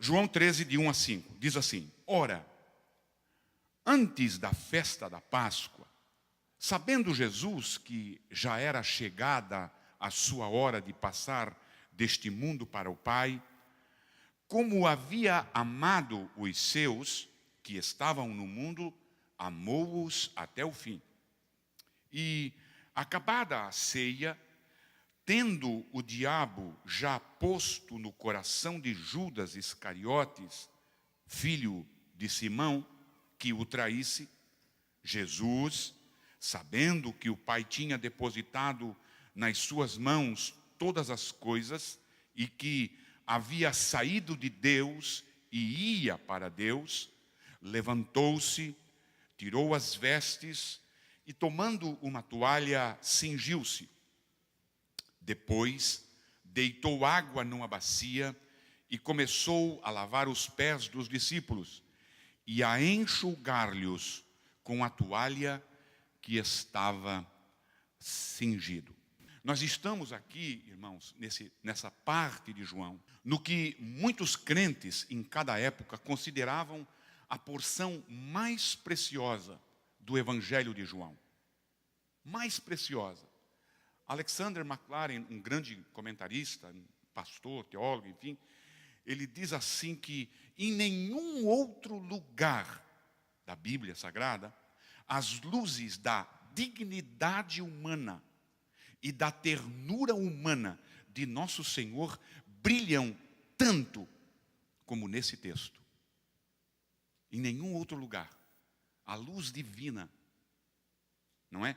João 13, de 1 a 5, diz assim: Ora, antes da festa da Páscoa, sabendo Jesus que já era chegada a sua hora de passar deste mundo para o Pai, como havia amado os seus que estavam no mundo, amou-os até o fim. E, acabada a ceia, tendo o diabo já posto no coração de Judas Iscariotes, filho de Simão, que o traísse, Jesus, sabendo que o Pai tinha depositado nas suas mãos todas as coisas e que havia saído de Deus e ia para Deus, levantou-se, tirou as vestes e, tomando uma toalha, cingiu-se. Depois, deitou água numa bacia e começou a lavar os pés dos discípulos e a enxugar-lhes com a toalha que estava cingido. Nós estamos aqui, irmãos, nessa parte de João, no que muitos crentes em cada época consideravam a porção mais preciosa do Evangelho de João. Mais preciosa. Alexander MacLaren, um grande comentarista, pastor, teólogo, enfim, ele diz assim que em nenhum outro lugar da Bíblia Sagrada, as luzes da dignidade humana e da ternura humana de nosso Senhor brilham tanto como nesse texto. Em nenhum outro lugar. A luz divina, não é?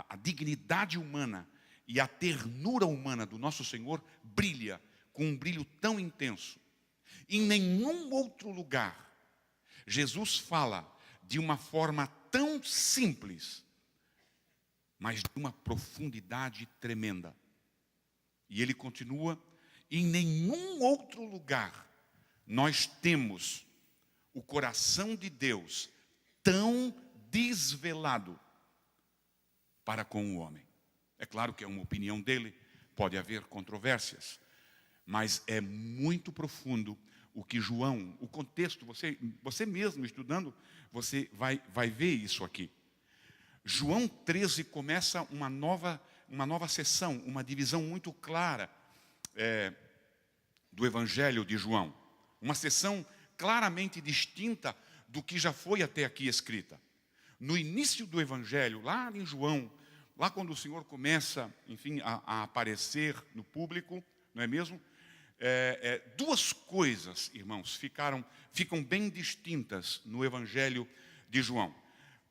A dignidade humana e a ternura humana do nosso Senhor brilha com um brilho tão intenso. Em nenhum outro lugar, Jesus fala de uma forma tão simples, mas de uma profundidade tremenda. E ele continua: em nenhum outro lugar nós temos o coração de Deus tão desvelado para com o homem. É claro que é uma opinião dele, pode haver controvérsias, mas é muito profundo o que João, o contexto, você mesmo estudando, você vai ver isso aqui. João 13 começa uma nova seção, uma divisão muito clara do Evangelho de João. Uma seção claramente distinta do que já foi até aqui escrita. No início do Evangelho, lá em João, lá quando o Senhor começa, enfim, a aparecer no público, não é mesmo? Duas coisas, irmãos, ficam bem distintas no Evangelho de João.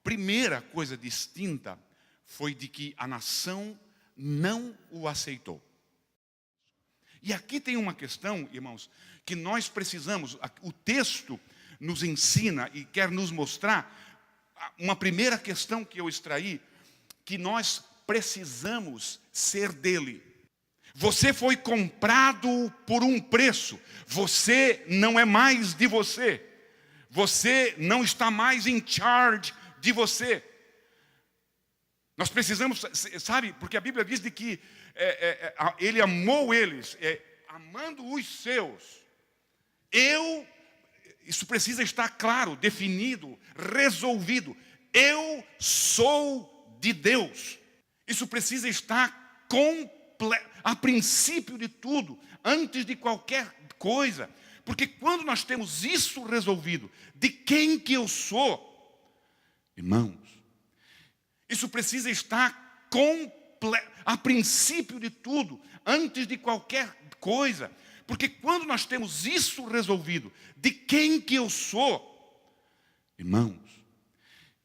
Primeira coisa distinta foi de que a nação não o aceitou. E aqui tem uma questão, irmãos, que nós precisamos, o texto nos ensina e quer nos mostrar, uma primeira questão que eu extraí, que nós precisamos ser dele. Você foi comprado por um preço, você não é mais de você, você não está mais em charge de você. Nós precisamos, sabe, porque a Bíblia diz de que ele amou eles, amando os seus. Isso precisa estar claro, definido, resolvido. Eu sou de Deus. Isso precisa estar a princípio de tudo, antes de qualquer coisa. Porque quando nós temos isso resolvido, de quem que eu sou, irmãos, isso precisa estar a princípio de tudo, antes de qualquer coisa. Porque quando nós temos isso resolvido, de quem que eu sou, irmãos,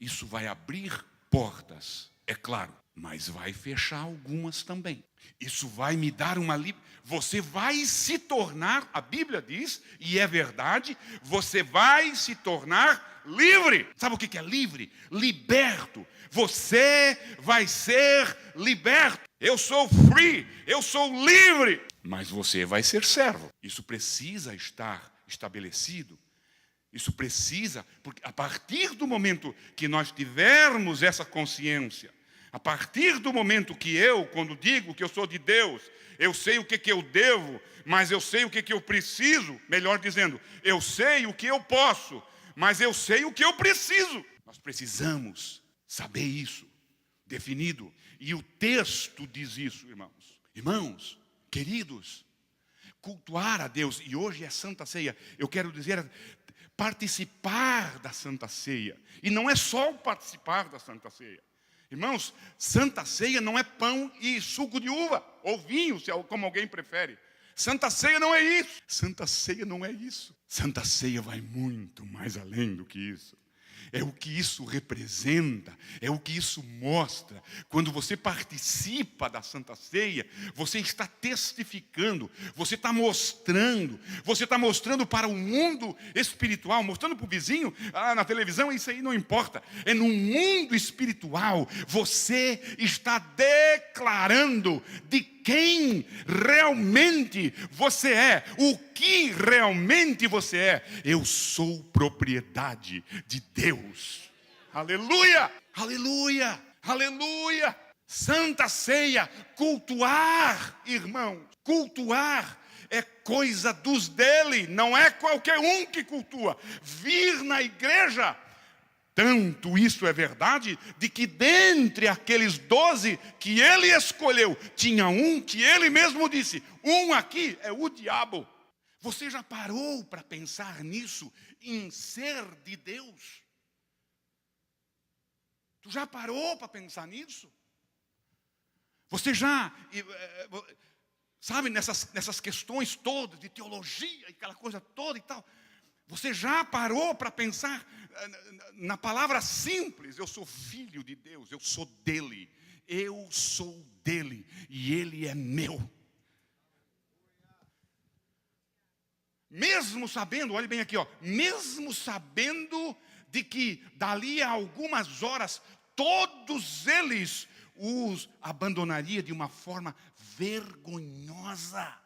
isso vai abrir portas, é claro, mas vai fechar algumas também. Isso vai me dar uma você vai se tornar, a Bíblia diz, e é verdade, você vai se tornar livre. Sabe o que é livre? Liberto. Você vai ser liberto. Eu sou free, eu sou livre. Mas você vai ser servo. Isso precisa estar estabelecido. Isso precisa, porque a partir do momento que nós tivermos essa consciência A partir do momento que quando digo que eu sou de Deus, eu sei o que eu devo, mas eu sei o que eu preciso. Melhor dizendo, eu sei o que eu posso, mas eu sei o que eu preciso. Nós precisamos saber isso, definido. E o texto diz isso, irmãos. Irmãos, queridos, cultuar a Deus, e hoje é Santa Ceia, eu quero dizer, participar da Santa Ceia. E não é só o participar da Santa Ceia. Irmãos, Santa Ceia não é pão e suco de uva, ou vinho, como alguém prefere. Santa Ceia não é isso. Santa Ceia não é isso. Santa Ceia vai muito mais além do que isso. É o que isso representa, é o que isso mostra. Quando você participa da Santa Ceia, você está testificando, você está mostrando para o mundo espiritual, mostrando para o vizinho, na televisão, isso aí não importa. É no mundo espiritual, você está declarando de quem realmente você é, o que realmente você é. Eu sou propriedade de Deus. Aleluia, aleluia, aleluia. Santa Ceia, cultuar, irmãos, cultuar é coisa dos dele, não é qualquer um que cultua. Vir na igreja, tanto isso é verdade, de que dentre aqueles 12 que ele escolheu, tinha um que ele mesmo disse, um aqui é o diabo. Você já parou para pensar nisso, em ser de Deus? Tu já parou para pensar nisso? Você já, sabe, nessas questões todas de teologia, aquela coisa toda e tal, você já parou para pensar na palavra simples, eu sou filho de Deus, eu sou dele e ele é meu. Mesmo sabendo, olhe bem aqui, mesmo sabendo de que dali a algumas horas todos eles os abandonaria de uma forma vergonhosa.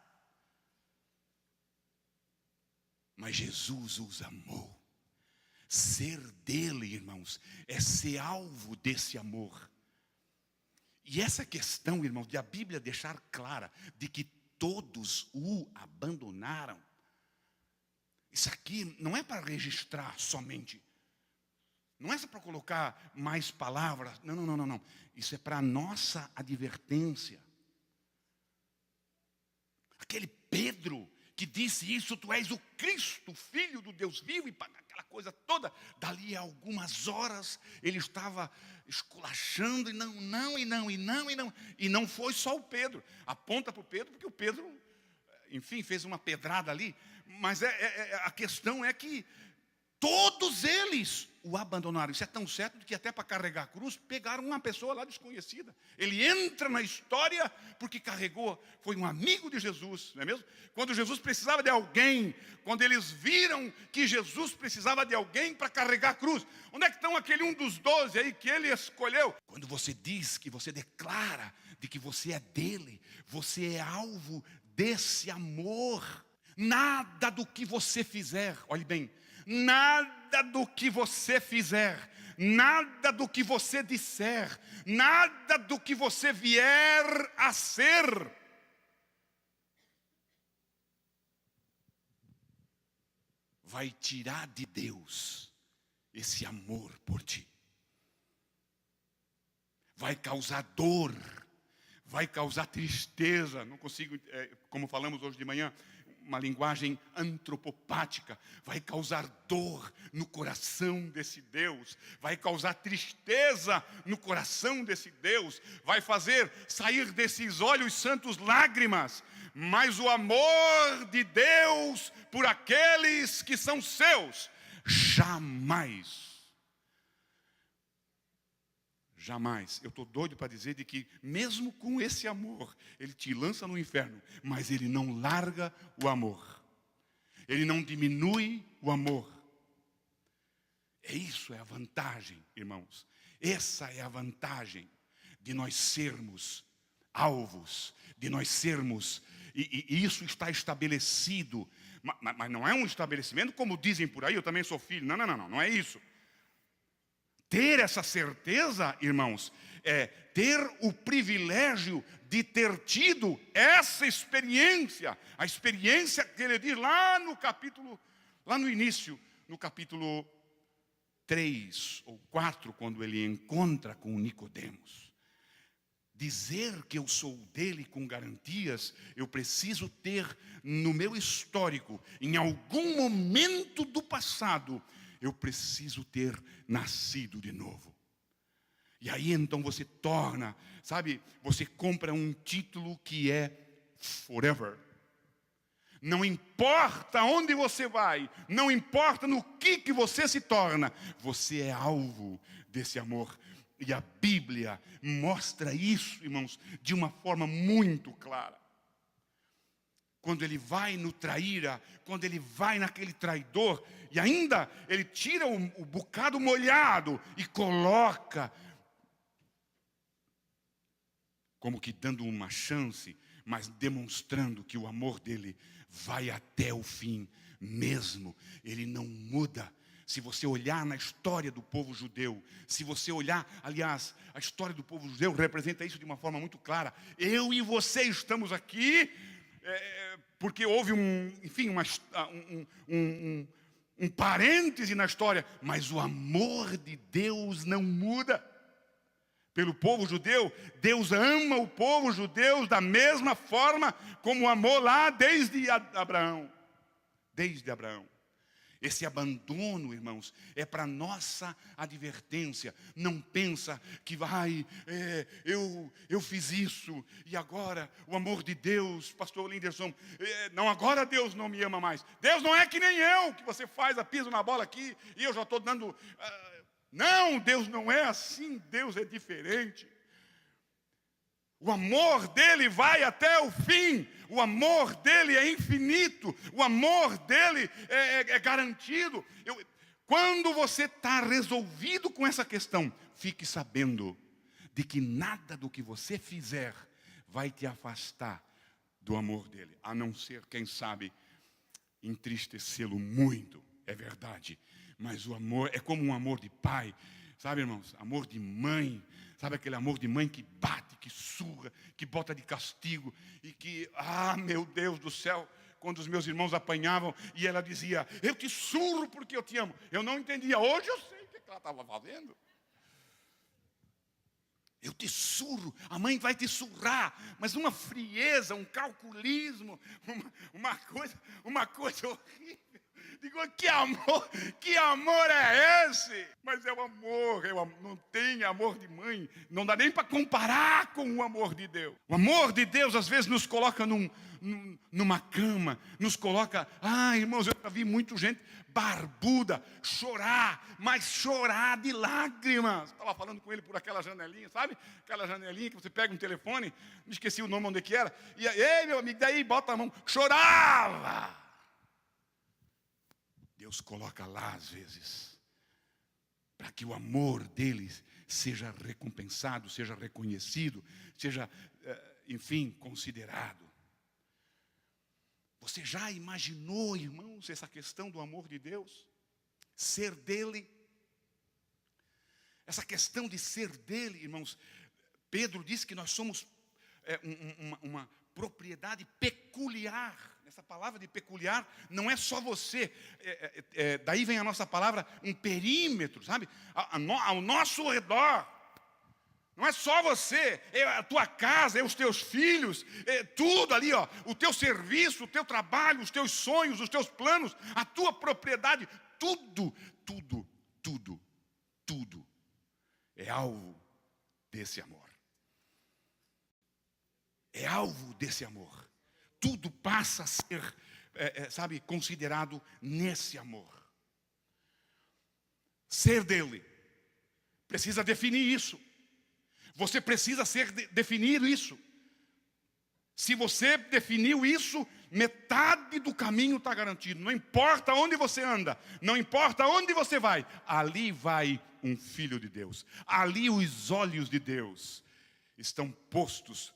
Mas Jesus os amou. Ser dele, irmãos, é ser alvo desse amor. E essa questão, irmãos, de a Bíblia deixar clara de que todos o abandonaram. Isso aqui não é para registrar somente. Não é só para colocar mais palavras. Não. Isso é para a nossa advertência. Aquele Pedro que disse isso, tu és o Cristo, Filho do Deus vivo, e aquela coisa toda. Dali a algumas horas, ele estava esculachando, e não. E não foi só o Pedro. Aponta para o Pedro, porque o Pedro, enfim, fez uma pedrada ali. Mas a questão é que todos eles o abandonaram. Isso é tão certo que até para carregar a cruz, pegaram uma pessoa lá desconhecida. Ele entra na história porque carregou, foi um amigo de Jesus, não é mesmo? Quando Jesus precisava de alguém, quando eles viram que Jesus precisava de alguém para carregar a cruz. Onde é que estão aquele um dos 12 aí que ele escolheu? Quando você diz, que você declara de que você é dele, você é alvo desse amor. Nada do que você fizer, olhe bem, nada do que você fizer, nada do que você disser, nada do que você vier a ser, vai tirar de Deus esse amor por ti. Vai causar dor, vai causar tristeza. Não consigo, como falamos hoje de manhã, uma linguagem antropopática, vai causar dor no coração desse Deus, vai causar tristeza no coração desse Deus, vai fazer sair desses olhos santos lágrimas, mas o amor de Deus por aqueles que são seus, jamais, eu estou doido para dizer de que mesmo com esse amor, ele te lança no inferno, mas ele não larga o amor, ele não diminui o amor. Isso é a vantagem, irmãos, essa é a vantagem de nós sermos alvos, de nós sermos, e isso está estabelecido, mas não é um estabelecimento como dizem por aí, eu também sou filho, não é isso. ter essa certeza, irmãos, é ter o privilégio de ter tido essa experiência. A experiência que ele diz lá no início, no capítulo 3 ou 4, quando ele encontra com Nicodemos. Dizer que eu sou dele com garantias, eu preciso ter no meu histórico, em algum momento do passado, eu preciso ter nascido de novo. E aí então você torna, sabe, você compra um título que é forever. Não importa onde você vai, não importa no que você se torna, você é alvo desse amor. E a Bíblia mostra isso, irmãos, de uma forma muito clara. Quando ele vai no traíra, quando ele vai naquele traidor, e ainda ele tira o bocado molhado e coloca, como que dando uma chance, mas demonstrando que o amor dele vai até o fim mesmo. Ele não muda. Se você olhar na história do povo judeu, se você olhar, aliás, a história do povo judeu representa isso de uma forma muito clara. Eu e você estamos aqui porque houve um parêntese na história, mas o amor de Deus não muda. Pelo povo judeu, Deus ama o povo judeu da mesma forma como amou lá desde Abraão. Desde Abraão. Esse abandono, irmãos, é para nossa advertência. Não pensa que eu fiz isso e agora o amor de Deus, pastor Linderson, não, agora Deus não me ama mais. Deus não é que nem eu, que você pisa na bola aqui e eu já estou dando... Não, Deus não é assim, Deus é diferente. O amor dele vai até o fim, o amor dele é infinito, o amor dele é garantido. Quando você está resolvido com essa questão, fique sabendo de que nada do que você fizer vai te afastar do amor dele, a não ser, quem sabe, entristecê-lo muito, é verdade. Mas o amor é como um amor de pai, sabe, irmãos? Amor de mãe, sabe aquele amor de mãe que bate, que surra, que bota de castigo e que, meu Deus do céu, quando os meus irmãos apanhavam e ela dizia, eu te surro porque eu te amo. Eu não entendia, hoje eu sei o que ela estava fazendo. Eu te surro, a mãe vai te surrar, mas uma frieza, um calculismo, uma coisa horrível. Digo, que amor é esse? Mas é o amor, não tem amor de mãe, não dá nem para comparar com o amor de Deus. O amor de Deus às vezes nos coloca numa cama, nos coloca, irmãos, eu já vi muita gente barbuda chorar, mas chorar de lágrimas. Estava falando com ele por aquela janelinha, sabe? Aquela janelinha que você pega um telefone, não esqueci o nome onde que era, e ei, meu amigo, daí bota a mão, chorava. Deus coloca lá às vezes, para que o amor deles seja recompensado, seja reconhecido, seja, enfim, considerado. Você já imaginou, irmãos, essa questão do amor de Deus? Ser dele? Essa questão de ser dele, irmãos, Pedro disse que nós somos uma propriedade peculiar. Essa palavra de peculiar não é só você. Daí vem a nossa palavra, um perímetro, sabe? Ao nosso redor. Não é só você, é a tua casa, é os teus filhos, é tudo ali, ó, o teu serviço, o teu trabalho, os teus sonhos, os teus planos, a tua propriedade, tudo é alvo desse amor. É alvo desse amor. Tudo passa a ser, considerado nesse amor. Ser dele precisa definir isso. Você precisa definir isso. Se você definiu isso, metade do caminho está garantido. Não importa onde você anda, não importa onde você vai, ali vai um filho de Deus. Ali os olhos de Deus estão postos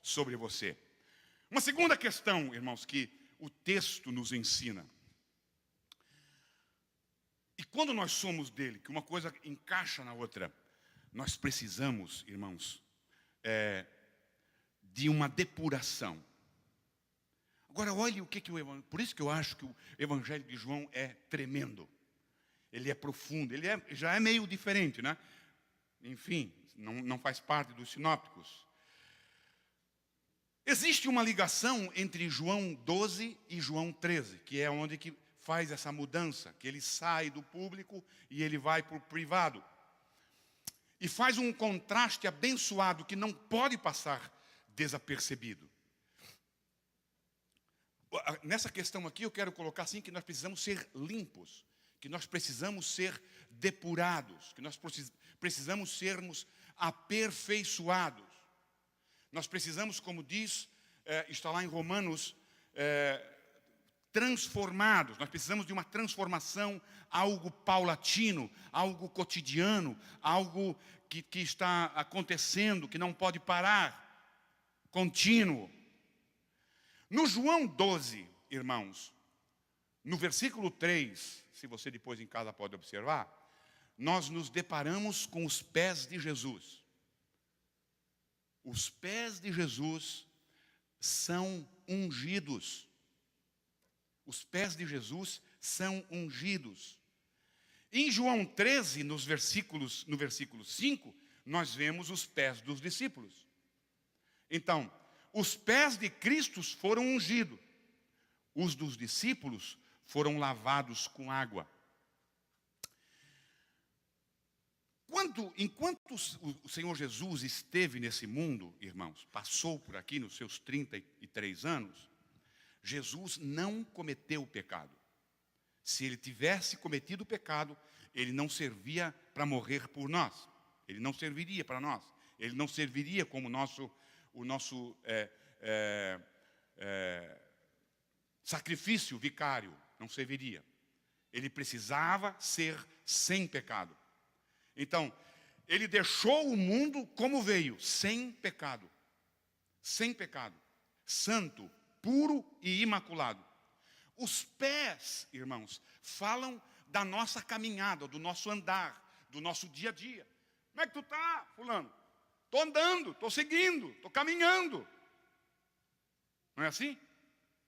sobre você. Uma segunda questão, irmãos, que o texto nos ensina. E quando nós somos dele, que uma coisa encaixa na outra, nós precisamos, irmãos, de uma depuração. Agora, olhe o que o Evangelho... Por isso que eu acho que o Evangelho de João é tremendo. Ele é profundo, já é meio diferente, né? Enfim, não faz parte dos sinópticos. Existe uma ligação entre João 12 e João 13, que é onde que faz essa mudança, que ele sai do público e ele vai para o privado. E faz um contraste abençoado que não pode passar desapercebido. Nessa questão aqui eu quero colocar assim que nós precisamos ser limpos, que nós precisamos ser depurados, que nós precisamos sermos aperfeiçoados. Nós precisamos, como diz, está lá em Romanos, transformados. Nós precisamos de uma transformação, algo paulatino, algo cotidiano, algo que está acontecendo, que não pode parar, contínuo. No João 12, irmãos, no versículo 3, se você depois em casa pode observar, nós nos deparamos com os pés de Jesus. Os pés de Jesus são ungidos. Os pés de Jesus são ungidos. Em João 13, no versículo 5, nós vemos os pés dos discípulos. Então, os pés de Cristo foram ungidos. Os dos discípulos foram lavados com água. Enquanto o Senhor Jesus esteve nesse mundo, irmãos, passou por aqui nos seus 33 anos, Jesus não cometeu pecado. Se ele tivesse cometido pecado, ele não servia para morrer por nós. Ele não serviria para nós. Ele não serviria como o nosso sacrifício vicário. Não serviria. Ele precisava ser sem pecado. Então, ele deixou o mundo como veio, sem pecado. Sem pecado. Santo, puro e imaculado. Os pés, irmãos, falam da nossa caminhada, do nosso andar, do nosso dia a dia. Como é que tu está, fulano? Estou andando, estou seguindo, estou caminhando. Não é assim?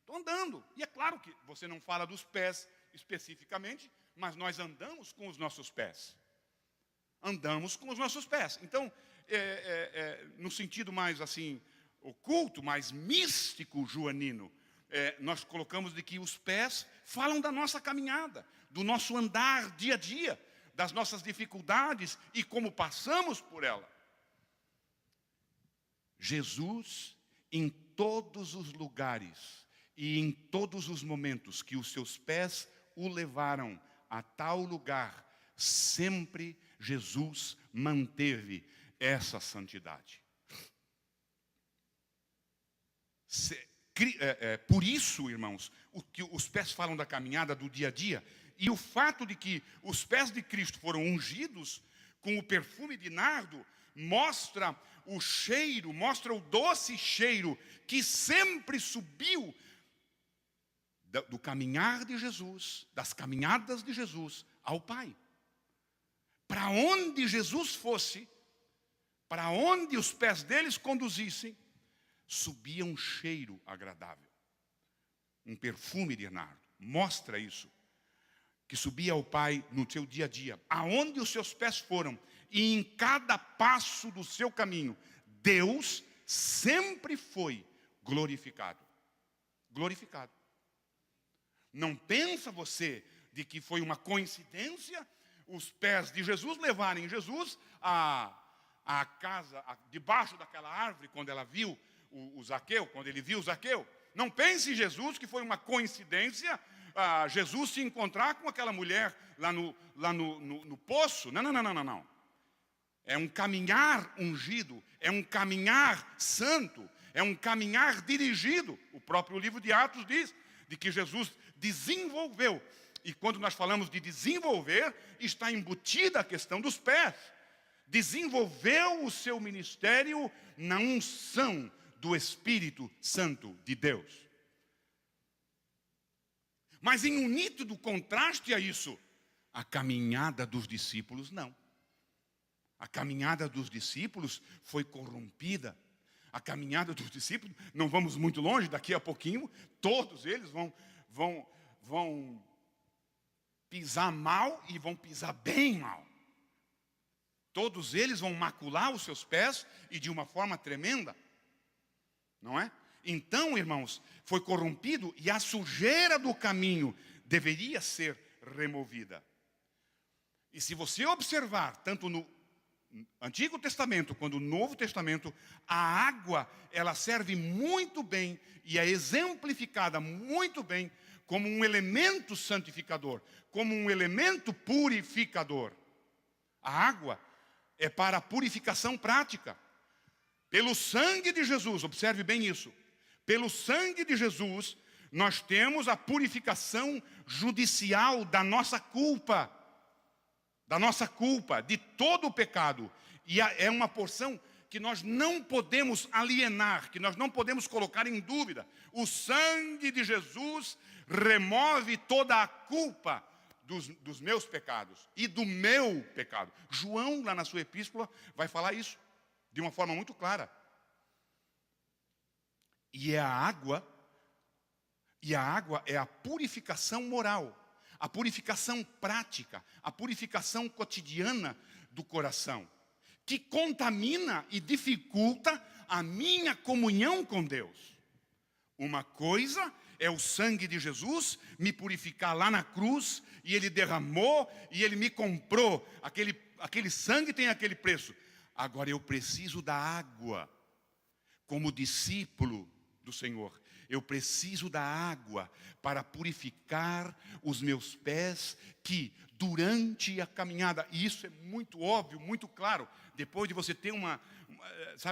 Estou andando. E é claro que você não fala dos pés especificamente, mas nós andamos com os nossos pés. Andamos com os nossos pés. Então, no sentido mais assim, oculto, mais místico joanino, nós colocamos de que os pés falam da nossa caminhada, do nosso andar dia a dia, das nossas dificuldades e como passamos por ela. Jesus, em todos os lugares e em todos os momentos que os seus pés o levaram a tal lugar, sempre Jesus manteve essa santidade. Por isso, irmãos, os pés falam da caminhada do dia a dia, e o fato de que os pés de Cristo foram ungidos com o perfume de nardo, mostra o cheiro, mostra o doce cheiro que sempre subiu do caminhar de Jesus, das caminhadas de Jesus ao Pai. Para onde Jesus fosse, para onde os pés deles conduzissem, subia um cheiro agradável. Um perfume de nardo. Mostra isso. Que subia ao Pai no seu dia a dia. Aonde os seus pés foram. E em cada passo do seu caminho, Deus sempre foi glorificado. Glorificado. Não pensa você de que foi uma coincidência os pés de Jesus levarem Jesus à casa, debaixo daquela árvore, quando ela viu o Zaqueu, quando ele viu o Zaqueu. Não pense em Jesus que foi uma coincidência Jesus se encontrar com aquela mulher lá no poço. Não. É um caminhar ungido, é um caminhar santo, é um caminhar dirigido. O próprio livro de Atos diz de que Jesus desenvolveu. E quando nós falamos de desenvolver, está embutida a questão dos pés. Desenvolveu o seu ministério na unção do Espírito Santo de Deus. Mas em um nítido contraste a isso, A caminhada dos discípulos, não. A caminhada dos discípulos foi corrompida. A caminhada dos discípulos, não vamos muito longe, daqui a pouquinho, todos eles vão pisar mal e vão pisar bem mal. Todos eles vão macular os seus pés e de uma forma tremenda. Não é? Então, irmãos, foi corrompido e a sujeira do caminho deveria ser removida. E se você observar, tanto no Antigo Testamento quanto no Novo Testamento, a água, ela serve muito bem e é exemplificada muito bem como um elemento santificador, como um elemento purificador. A água é para a purificação prática. Pelo sangue de Jesus, observe bem isso. Pelo sangue de Jesus, nós temos a purificação judicial da nossa culpa. De todo o pecado. E é uma porção que nós não podemos alienar, que nós não podemos colocar em dúvida. O sangue de Jesus remove toda a culpa dos meus pecados e do meu pecado. João, lá na sua epístola, vai falar isso de uma forma muito clara. E a água é a purificação moral, a purificação prática, a purificação cotidiana do coração, que contamina e dificulta a minha comunhão com Deus. Uma coisa é o sangue de Jesus me purificar lá na cruz, e Ele derramou, e Ele me comprou. Aquele sangue tem aquele preço. Agora eu preciso da água, como discípulo do Senhor. Eu preciso da água para purificar os meus pés, que durante a caminhada, e isso é muito óbvio, muito claro, depois de você ter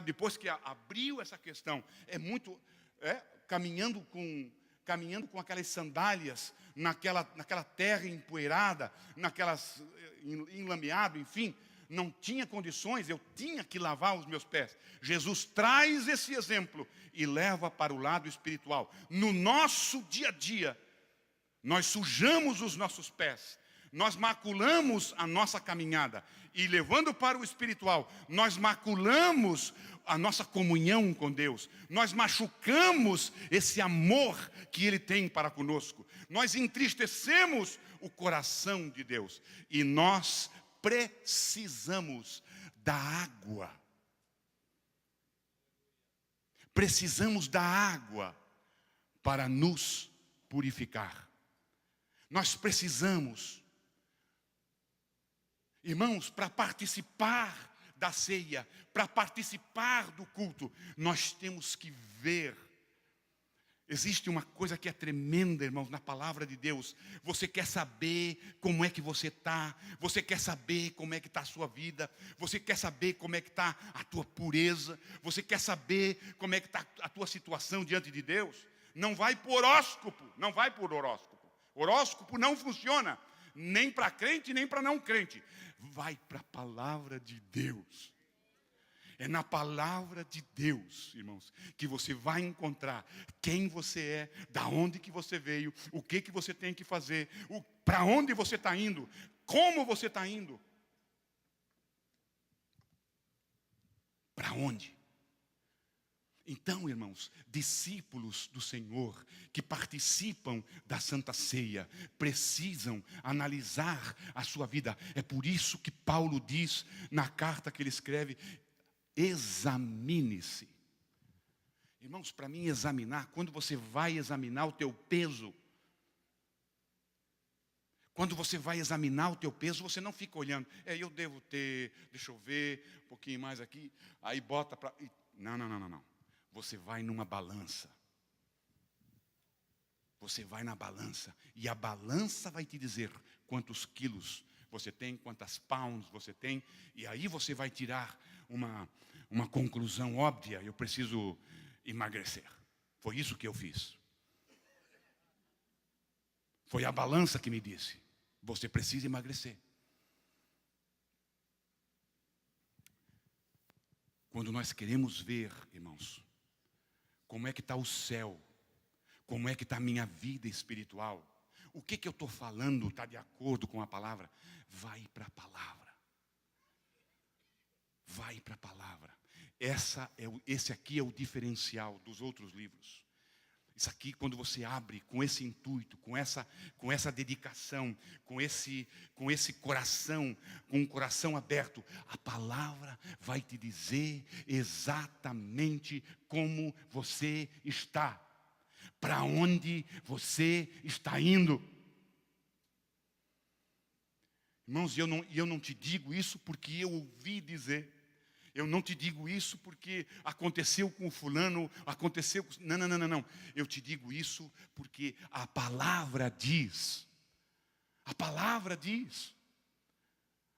depois que abriu essa questão, caminhando com aquelas sandálias, naquela terra empoeirada, enlameado, enfim, não tinha condições, eu tinha que lavar os meus pés. Jesus traz esse exemplo e leva para o lado espiritual. No nosso dia a dia, nós sujamos os nossos pés, nós maculamos a nossa caminhada, e levando para o espiritual, nós maculamos a nossa comunhão com Deus, nós machucamos esse amor que Ele tem para conosco, nós entristecemos o coração de Deus, e nós precisamos da água. Precisamos da água para nos purificar. Nós precisamos, irmãos, para participar da ceia, para participar do culto, nós temos que ver. Existe uma coisa que é tremenda, irmãos, na palavra de Deus. Você quer saber como é que você está, você quer saber como é que está a sua vida, você quer saber como é que está a tua pureza, você quer saber como é que está a tua situação diante de Deus. Não vai por horóscopo, não vai por horóscopo. Horóscopo não funciona, nem para crente, nem para não crente. Vai para a palavra de Deus. É na palavra de Deus, irmãos, que você vai encontrar quem você é, da onde que você veio, o que você tem que fazer, para onde você está indo, como você está indo. Para onde? Então, irmãos, discípulos do Senhor que participam da Santa Ceia precisam analisar a sua vida. É por isso que Paulo diz na carta que ele escreve: examine-se. Irmãos, para mim examinar, quando você vai examinar o teu peso, você não fica olhando, eu devo ter, deixa eu ver, um pouquinho mais aqui, aí bota para... Não. Você vai numa balança. Você vai na balança, e a balança vai te dizer quantos quilos você tem, quantas pounds você tem, e aí você vai tirar uma conclusão óbvia: eu preciso emagrecer. Foi isso que eu fiz. Foi a balança que me disse: você precisa emagrecer. Quando nós queremos ver, irmãos, como é que está o céu, como é que está a minha vida espiritual, o que eu estou falando está de acordo com a palavra, vai para a palavra. Vai para a palavra. Esse aqui é o diferencial dos outros livros. Isso aqui, quando você abre com esse intuito, com essa dedicação, com esse coração, com um coração aberto, a palavra vai te dizer exatamente como você está, para onde você está indo. Irmãos, eu não te digo isso porque eu ouvi dizer. Eu não te digo isso porque aconteceu com o fulano, aconteceu com... Não. Eu te digo isso porque a palavra diz. A palavra diz.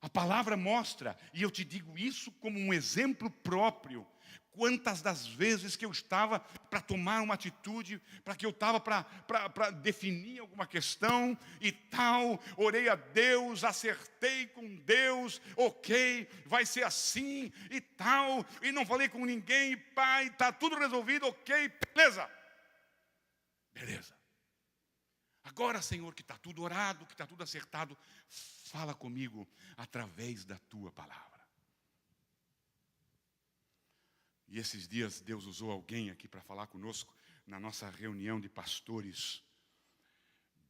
A palavra mostra. E eu te digo isso como um exemplo próprio. Quantas das vezes que eu estava para tomar uma atitude, para que eu estava para definir alguma questão e tal, orei a Deus, acertei com Deus, ok, vai ser assim e tal, e não falei com ninguém, e pai, está tudo resolvido, ok, beleza. Agora, Senhor, que está tudo orado, que está tudo acertado, fala comigo através da tua palavra. E esses dias Deus usou alguém aqui para falar conosco na nossa reunião de pastores,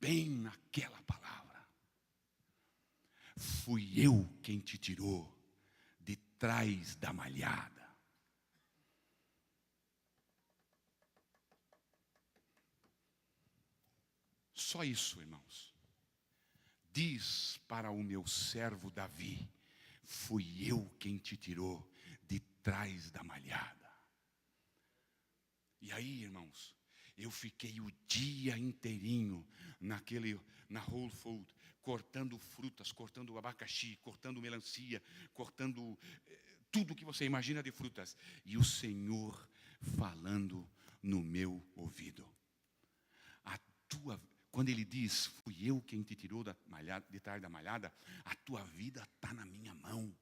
bem naquela palavra. Fui eu quem te tirou de trás da malhada. Só isso, irmãos. Diz para o meu servo Davi, fui eu quem te tirou de trás da malhada. E aí, irmãos, eu fiquei o dia inteirinho na Whole Food, cortando frutas, cortando abacaxi, cortando melancia, cortando tudo que você imagina de frutas. E o Senhor falando no meu ouvido. Quando Ele diz, fui eu quem te tirou de trás da malhada, a tua vida está na minha mão.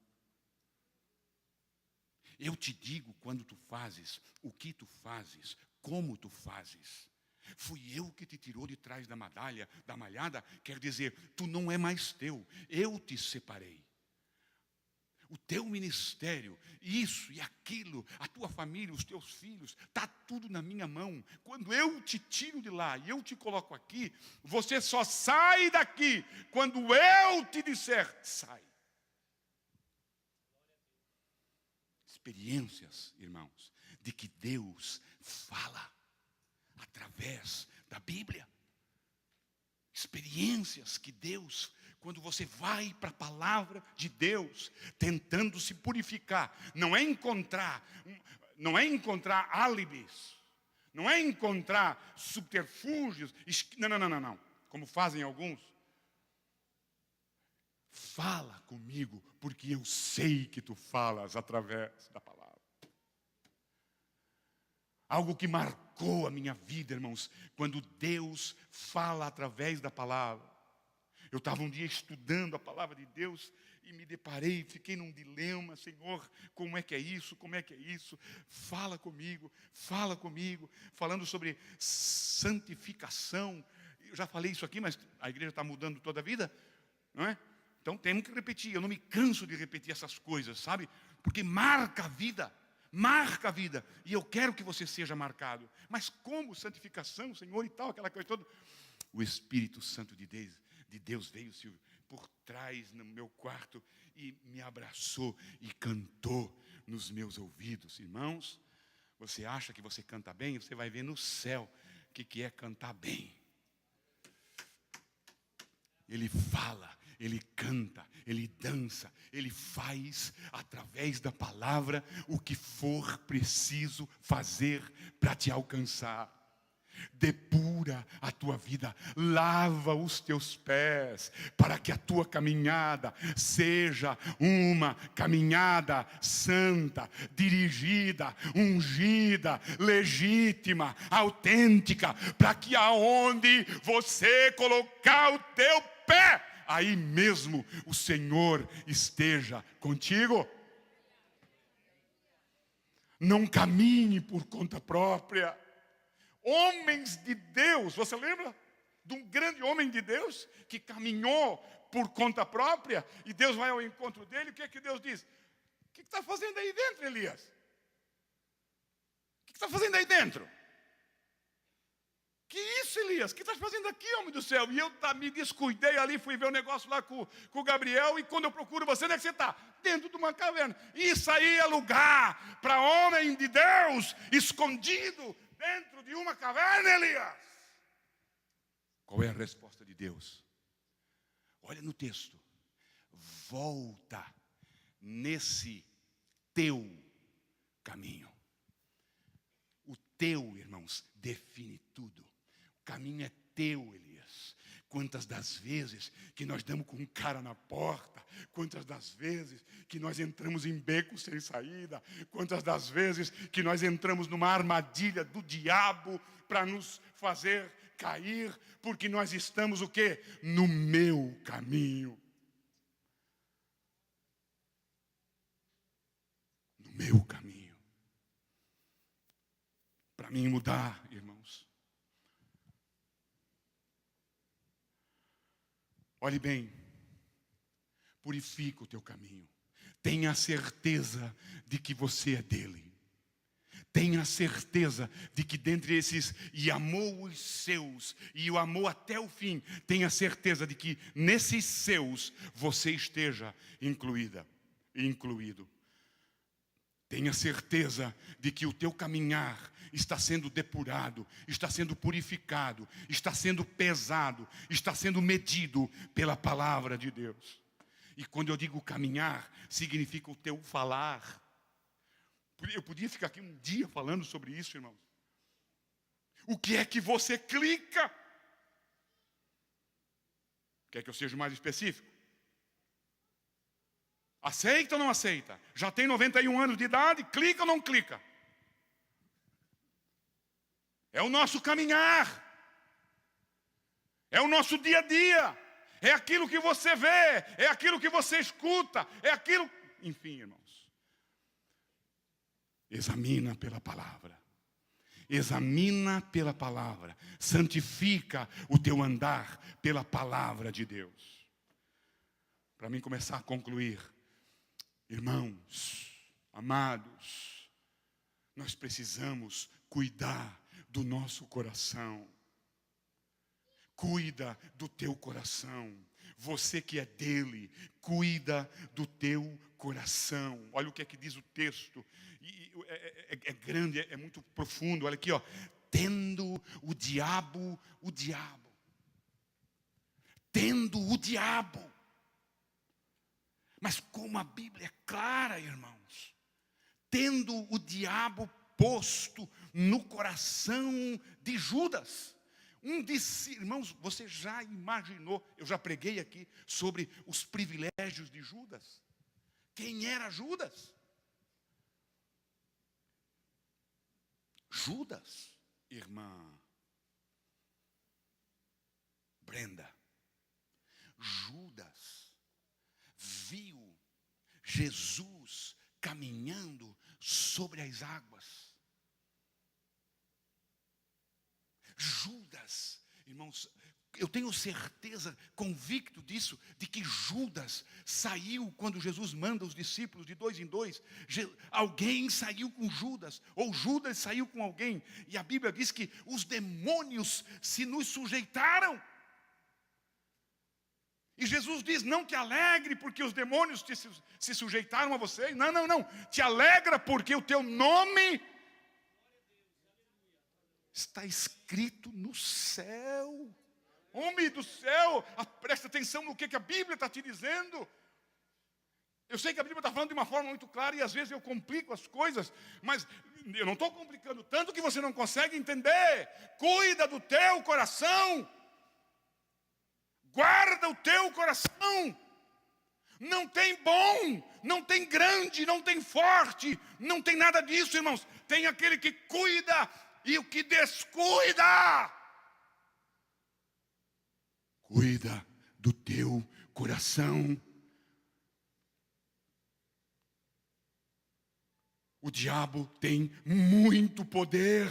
Eu te digo quando tu fazes, o que tu fazes, como tu fazes. Fui eu que te tirou de trás da malhada, quer dizer, tu não é mais teu, eu te separei. O teu ministério, isso e aquilo, a tua família, os teus filhos, está tudo na minha mão. Quando eu te tiro de lá e eu te coloco aqui, você só sai daqui quando eu te disser, sai. Experiências, irmãos, de que Deus fala através da Bíblia. Experiências que Deus, quando você vai para a palavra de Deus, tentando se purificar, não é encontrar álibis, não é encontrar subterfúgios, não, como fazem alguns. Fala comigo, porque eu sei que tu falas através da palavra. Algo que marcou a minha vida, irmãos, quando Deus fala através da palavra. Eu estava um dia estudando a palavra de Deus e me deparei, fiquei num dilema, Senhor, como é que é isso, como é que é isso? Fala comigo, falando sobre santificação. Eu já falei isso aqui, mas a igreja está mudando toda a vida, não é? Então temos que repetir, eu não me canso de repetir essas coisas, sabe? Porque marca a vida, e eu quero que você seja marcado. Mas como santificação, Senhor, e tal, aquela coisa toda. O Espírito Santo de Deus veio, Silvio, por trás no meu quarto e me abraçou e cantou nos meus ouvidos. Irmãos, você acha que você canta bem? Você vai ver no céu o que é cantar bem. Ele fala, ele canta, ele dança, ele faz através da palavra o que for preciso fazer para te alcançar. Depura a tua vida, lava os teus pés, para que a tua caminhada seja uma caminhada santa, dirigida, ungida, legítima, autêntica, para que aonde você colocar o teu pé, aí mesmo o Senhor esteja contigo. Não caminhe por conta própria. Homens de Deus, você lembra? de um grande homem de Deus que caminhou por conta própria e Deus vai ao encontro dele. O que é que Deus diz? O que está fazendo aí dentro, Elias? O que está fazendo aí dentro? Que isso, Elias? O que estás fazendo aqui, homem do céu? E eu me descuidei ali, fui ver o negócio lá com o Gabriel, e quando eu procuro você, onde é que você está? Dentro de uma caverna. Isso aí é lugar para homem de Deus, escondido dentro de uma caverna, Elias. Qual é a resposta de Deus? Olha no texto. Volta nesse teu caminho. O teu, irmãos, define tudo. O caminho é teu, Elias. Quantas das vezes que nós damos com um cara na porta, quantas das vezes que nós entramos em beco sem saída, quantas das vezes que nós entramos numa armadilha do diabo para nos fazer cair, porque nós estamos o quê? No meu caminho. No meu caminho. Para mim mudar, irmãos. Olhe bem, purifica o teu caminho. Tenha certeza de que você é dele. Tenha certeza de que dentre esses, e amou os seus, e o amou até o fim. Tenha certeza de que nesses seus, você esteja incluído. Tenha certeza de que o teu caminhar está sendo depurado, está sendo purificado, está sendo pesado, está sendo medido pela palavra de Deus. E quando eu digo caminhar, significa o teu falar. Eu podia ficar aqui um dia falando sobre isso, irmãos. O que é que você clica? Quer que eu seja mais específico? Aceita ou não aceita? Já tem 91 anos de idade, clica ou não clica? É o nosso caminhar. É o nosso dia a dia. É aquilo que você vê, é aquilo que você escuta, é aquilo... Enfim, irmãos. Examina pela palavra. Examina pela palavra. Santifica o teu andar pela palavra de Deus. Para mim começar a concluir. Irmãos, amados, nós precisamos cuidar do nosso coração. Cuida do teu coração. Você que é dele, cuida do teu coração. Olha o que é que diz o texto. É grande, é muito profundo. Olha aqui, ó. Tendo o diabo. Tendo o diabo. Mas como a Bíblia é clara, irmãos. Tendo o diabo posto no coração de Judas. Irmãos, você já imaginou, eu já preguei aqui sobre os privilégios de Judas. Quem era Judas? Judas, irmã Brenda. Judas viu Jesus caminhando sobre as águas. Judas, irmãos, eu tenho certeza, convicto disso, de que Judas saiu quando Jesus manda os discípulos de 2 em 2. Alguém saiu com Judas, ou Judas saiu com alguém. E a Bíblia diz que os demônios se nos sujeitaram. E Jesus diz, não te alegre porque os demônios se sujeitaram a você. Não. Te alegra porque o teu nome está escrito no céu. Homem do céu, presta atenção no que a Bíblia está te dizendo. Eu sei que a Bíblia está falando de uma forma muito clara e às vezes eu complico as coisas, mas eu não estou complicando tanto que você não consegue entender. Cuida do teu coração. Guarda o teu coração. Não tem bom, não tem grande, não tem forte, não tem nada disso, irmãos. Tem aquele que cuida e o que descuida. Cuida do teu coração. O diabo tem muito poder.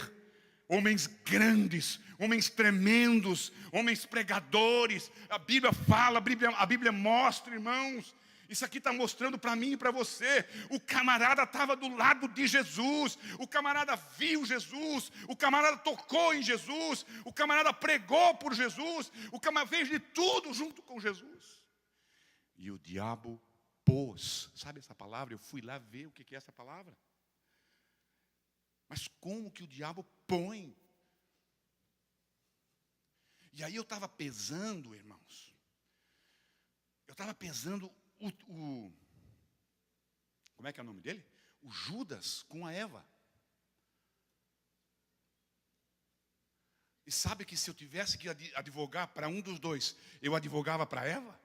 homens grandes, homens tremendos, homens pregadores. A Bíblia fala, a Bíblia mostra, irmãos. Isso aqui está mostrando para mim e para você. O camarada estava do lado de Jesus. O camarada viu Jesus. O camarada tocou em Jesus. O camarada pregou por Jesus. O camarada fez de tudo junto com Jesus. E o diabo pôs. Sabe essa palavra? Eu fui lá ver o que é essa palavra. Mas como que o diabo põe? E aí eu estava pesando, irmãos. Eu estava pesando como é que é o nome dele? O Judas com a Eva. E sabe que se eu tivesse que advogar para um dos dois, eu advogava para Eva?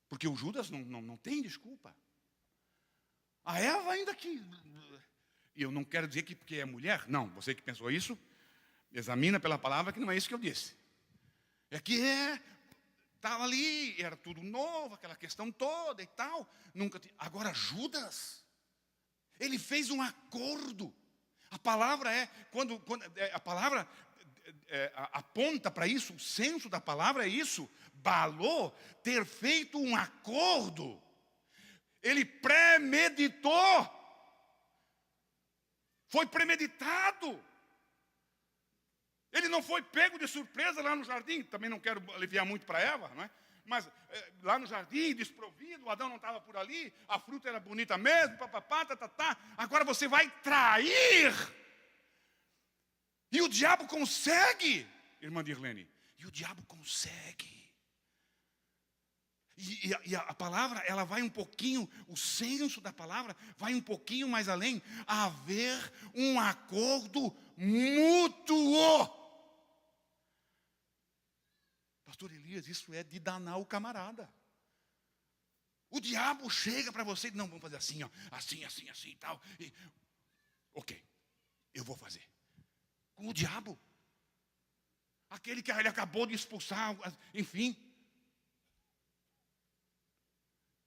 Porque o Judas não tem desculpa. A Eva ainda que... E eu não quero dizer que porque é mulher. Não, você que pensou isso, examina pela palavra que não é isso que eu disse. É que estava ali, era tudo novo, aquela questão toda e tal. Agora Judas, ele fez um acordo. A palavra quando a palavra aponta para isso, o senso da palavra é isso. Balou ter feito um acordo. Ele premeditou. Foi premeditado. Ele não foi pego de surpresa lá no jardim. Também não quero aliviar muito para Eva, não é? Mas lá no jardim, desprovido, o Adão não estava por ali, a fruta era bonita mesmo, papapá, tatatá. Agora você vai trair. E o diabo consegue, irmã Dirlene. E o diabo consegue. E a palavra, ela vai um pouquinho, o senso da palavra vai um pouquinho mais além. Haver um acordo mútuo. Pastor Elias, isso é de danar o camarada. O diabo chega para você e diz, não, vamos fazer assim, ó, assim e tal. Ok, eu vou fazer. Com o diabo. Aquele que ele acabou de expulsar, enfim.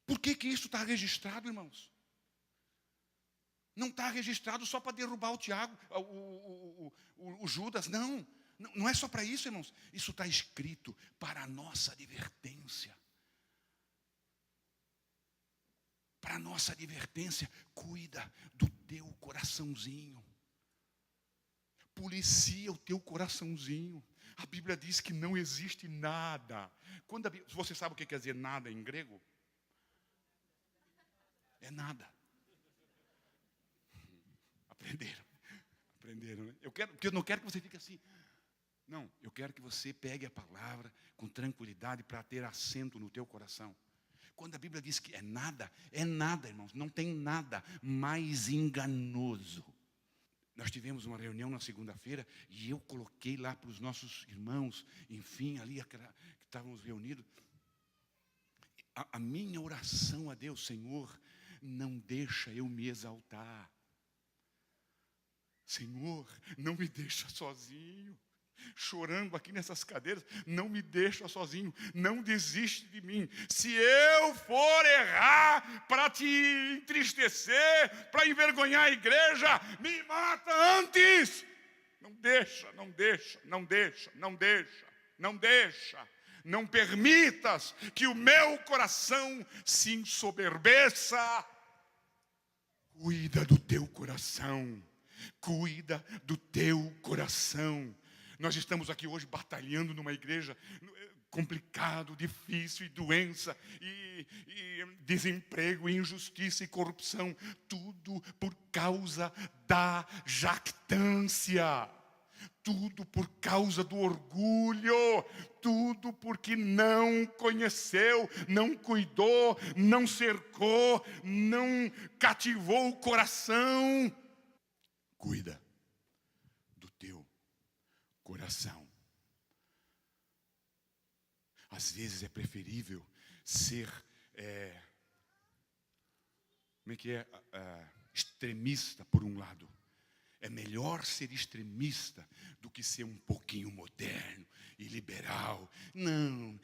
Por que isso está registrado, irmãos? Não está registrado só para derrubar o Tiago, o Judas, não. Não é só para isso, irmãos. Isso está escrito para a nossa advertência. Para a nossa advertência, cuida do teu coraçãozinho. Policia o teu coraçãozinho. A Bíblia diz que não existe nada. Você sabe o que quer dizer nada em grego? É nada. Aprenderam, né? Porque eu não quero que você fique assim. Não, eu quero que você pegue a palavra com tranquilidade para ter assento no teu coração. Quando a Bíblia diz que é nada, irmãos. Não tem nada mais enganoso. Nós tivemos uma reunião na segunda-feira e eu coloquei lá para os nossos irmãos, enfim, ali que estávamos reunidos. A minha oração a Deus, Senhor, não deixa eu me exaltar. Senhor, não me deixa sozinho, chorando aqui nessas cadeiras, não me deixa sozinho, não desiste de mim. Se eu for errar para te entristecer, para envergonhar a igreja, me mata antes. Não deixa, não deixa, não deixa, não deixa, não deixa. Não permitas que o meu coração se ensoberbeça. Cuida do teu coração. Cuida do teu coração. Nós estamos aqui hoje batalhando numa igreja complicado, difícil, e doença, e desemprego, e injustiça e corrupção. Tudo por causa da jactância. Tudo por causa do orgulho, tudo porque não conheceu, não cuidou, não cercou, não cativou o coração. Cuida do teu coração. Às vezes é preferível ser, extremista por um lado. É melhor ser extremista do que ser um pouquinho moderno e liberal. Não,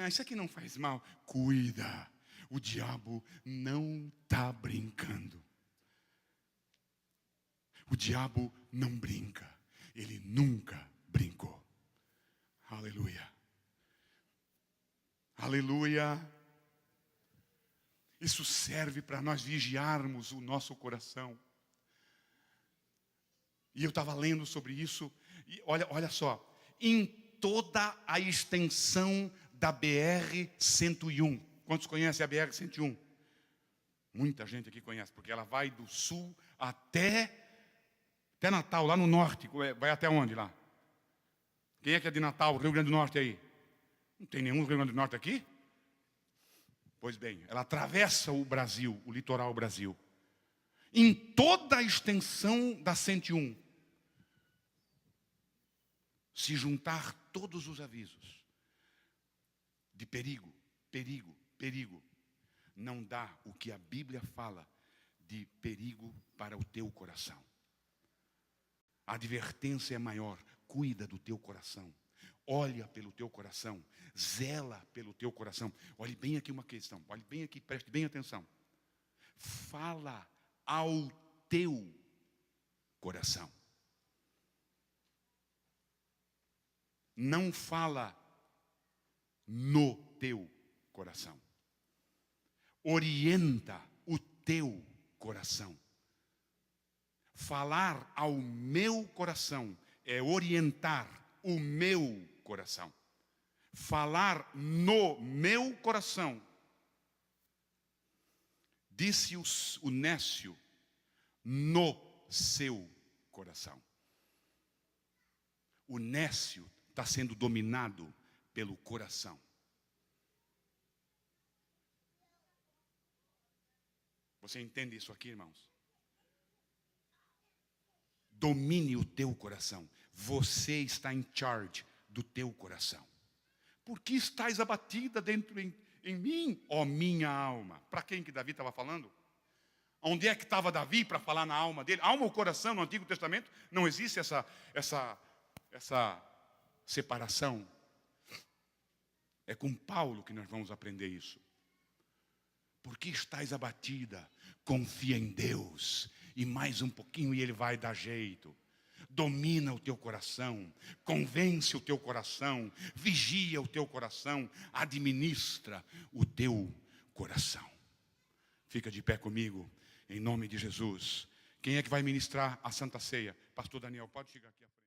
isso aqui não faz mal. Cuida, o diabo não está brincando. O diabo não brinca. Ele nunca brincou. Aleluia. Aleluia. Isso serve para nós vigiarmos o nosso coração. E eu estava lendo sobre isso. E olha só. Em toda a extensão da BR-101. Quantos conhecem a BR-101? Muita gente aqui conhece, porque ela vai do sul até Natal, lá no norte. Vai até onde lá? Quem é que é de Natal, Rio Grande do Norte aí? Não tem nenhum Rio Grande do Norte aqui? Pois bem, ela atravessa o Brasil, o litoral Brasil. Em toda a extensão da 101, se juntar todos os avisos de perigo, perigo, perigo, não dá o que a Bíblia fala de perigo para o teu coração. A advertência é maior. Cuida do teu coração. Olha pelo teu coração. Zela pelo teu coração. Olhe bem aqui uma questão. Olhe bem aqui, preste bem atenção. Fala ao teu coração. Não fala no teu coração. Orienta o teu coração. Falar ao meu coração é orientar o meu coração. Falar no meu coração. Disse o nécio, no seu coração. O nécio está sendo dominado pelo coração. Você entende isso aqui, irmãos? Domine o teu coração. Você está em charge do teu coração. Por que estás abatida dentro em mim, ó minha alma? Para quem que Davi estava falando? Onde é que estava Davi para falar na alma dele? Alma ou coração no Antigo Testamento? Não existe essa separação. É com Paulo que nós vamos aprender isso. Por que estás abatida? Confia em Deus. E mais um pouquinho e Ele vai dar jeito. Domina o teu coração. Convence o teu coração. Vigia o teu coração. Administra o teu coração. Fica de pé comigo, em nome de Jesus. Quem é que vai ministrar a Santa Ceia? Pastor Daniel, pode chegar aqui à frente.